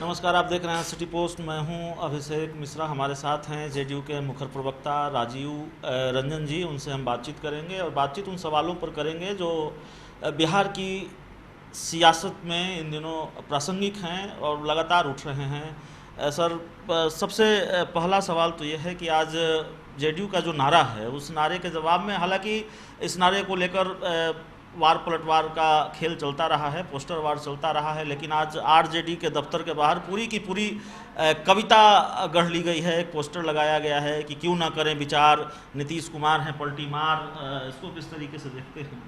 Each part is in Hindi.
नमस्कार, आप देख रहे हैं सिटी पोस्ट। मैं हूं अभिषेक मिश्रा। हमारे साथ हैं जेडीयू के मुखर प्रवक्ता राजीव रंजन जी। उनसे हम बातचीत करेंगे और बातचीत उन सवालों पर करेंगे जो बिहार की सियासत में इन दिनों प्रासंगिक हैं और लगातार उठ रहे हैं। सर, सबसे पहला सवाल तो ये है कि आज जेडीयू का जो नारा है, उस नारे के जवाब में, हालांकि इस नारे को लेकर वार पलटवार का खेल चलता रहा है, पोस्टर वार चलता रहा है, लेकिन आज आरजेडी के दफ्तर के बाहर पूरी की पूरी कविता गढ़ ली गई है। एक पोस्टर लगाया गया है कि क्यों ना करें विचार, नीतीश कुमार हैं पलटी मार। इसको किस तरीके से देखते हैं?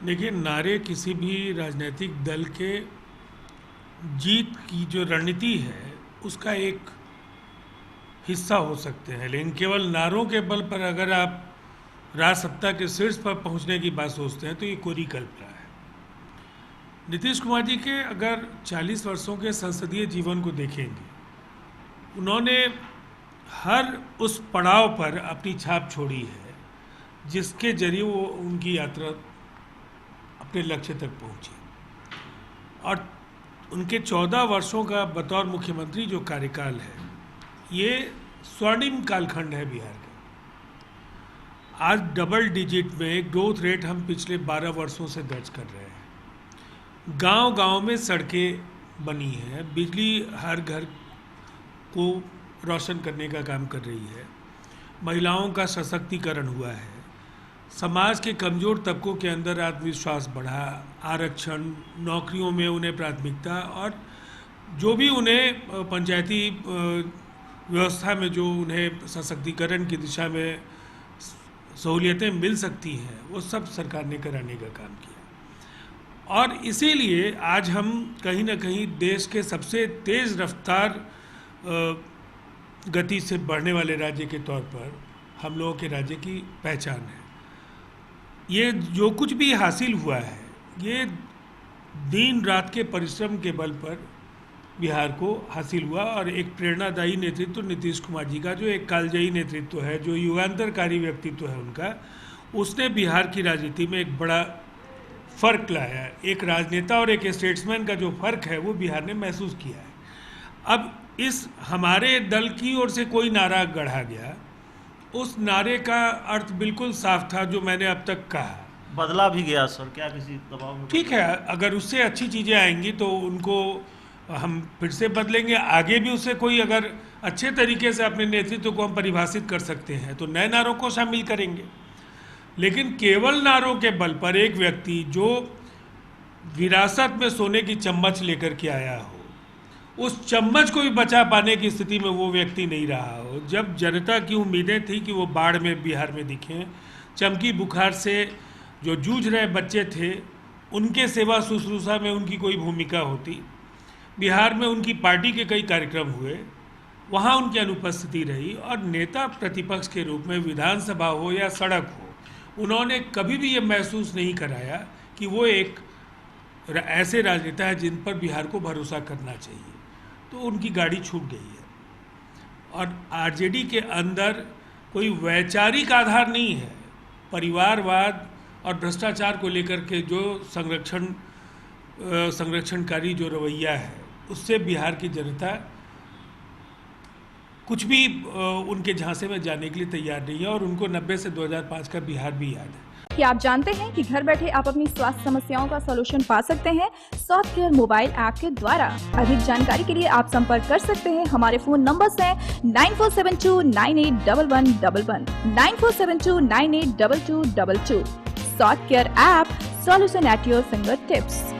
देखिए, नारे किसी भी राजनीतिक दल के जीत की जो रणनीति है उसका एक हिस्सा हो सकते हैं, लेकिन केवल नारों के बल पर अगर आप राज सत्ता के शीर्ष पर पहुंचने की बात सोचते हैं तो ये कोरी कल्पना है। नीतीश कुमार जी के अगर 40 वर्षों के संसदीय जीवन को देखेंगे, उन्होंने हर उस पड़ाव पर अपनी छाप छोड़ी है जिसके जरिए वो उनकी यात्रा अपने लक्ष्य तक पहुंची। और उनके 14 वर्षों का बतौर मुख्यमंत्री जो कार्यकाल है, ये स्वर्णिम कालखंड है बिहार का। आज डबल डिजिट में ग्रोथ रेट हम पिछले 12 वर्षों से दर्ज कर रहे हैं। गांव-गांव में सड़कें बनी हैं, बिजली हर घर को रोशन करने का काम कर रही है, महिलाओं का सशक्तिकरण हुआ है, समाज के कमज़ोर तबकों के अंदर आत्मविश्वास बढ़ा, आरक्षण, नौकरियों में उन्हें प्राथमिकता, और जो भी उन्हें पंचायती व्यवस्था में जो उन्हें सशक्तिकरण की दिशा में सहूलियतें मिल सकती हैं, वो सब सरकार ने कराने का काम किया। और इसीलिए आज हम कहीं ना कहीं देश के सबसे तेज़ रफ्तार गति से बढ़ने वाले राज्य के तौर पर हम लोगों के राज्य की पहचान है। ये जो कुछ भी हासिल हुआ है, ये दिन रात के परिश्रम के बल पर बिहार को हासिल हुआ। और एक प्रेरणादायी नेतृत्व नीतीश कुमार जी का, जो एक कालजयी नेतृत्व है, जो युगांतरकारी व्यक्तित्व है उनका, उसने बिहार की राजनीति में एक बड़ा फ़र्क लाया है। एक राजनेता और एक स्टेट्समैन का जो फ़र्क है वो बिहार ने महसूस किया है। अब इस हमारे दल की ओर से कोई नारा गढ़ा गया, उस नारे का अर्थ बिल्कुल साफ था जो मैंने अब तक कहा। बदला भी गया सर, क्या किसी दबाव में? ठीक है, अगर उससे अच्छी चीज़ें आएंगी तो उनको हम फिर से बदलेंगे। आगे भी उससे कोई अगर अच्छे तरीके से अपने नेतृत्व को हम परिभाषित कर सकते हैं तो नए नारों को शामिल करेंगे। लेकिन केवल नारों के बल पर एक व्यक्ति जो विरासत में सोने की चम्मच लेकर के आया हो, उस चम्मच को भी बचा पाने की स्थिति में वो व्यक्ति नहीं रहा हो। जब जनता की उम्मीदें थी कि वो बाढ़ में बिहार में दिखें, चमकी बुखार से जो जूझ रहे बच्चे थे उनके सेवा शुश्रूषा में उनकी कोई भूमिका होती, बिहार में उनकी पार्टी के कई कार्यक्रम हुए, वहाँ उनकी अनुपस्थिति रही, और नेता प्रतिपक्ष के रूप में विधानसभा हो या सड़क हो, उन्होंने कभी भी ये महसूस नहीं कराया कि वो एक ऐसे राजनेता है जिन पर बिहार को भरोसा करना चाहिए। तो उनकी गाड़ी छूट गई है। और आरजेडी के अंदर कोई वैचारिक आधार नहीं है। परिवारवाद और भ्रष्टाचार को लेकर के जो संरक्षणकारी जो रवैया है, उससे बिहार की जनता कुछ भी उनके झांसे में जाने के लिए तैयार नहीं है। और उनको 90 से 2005 का बिहार भी याद है। क्या आप जानते हैं कि घर बैठे आप अपनी स्वास्थ्य समस्याओं का सॉल्यूशन पा सकते हैं सॉफ्टकेयर मोबाइल ऐप के द्वारा? अधिक जानकारी के लिए आप संपर्क कर सकते हैं। हमारे फोन नंबर्स हैं 9472981111, 9472982222। Softcare app, solution at your finger tips.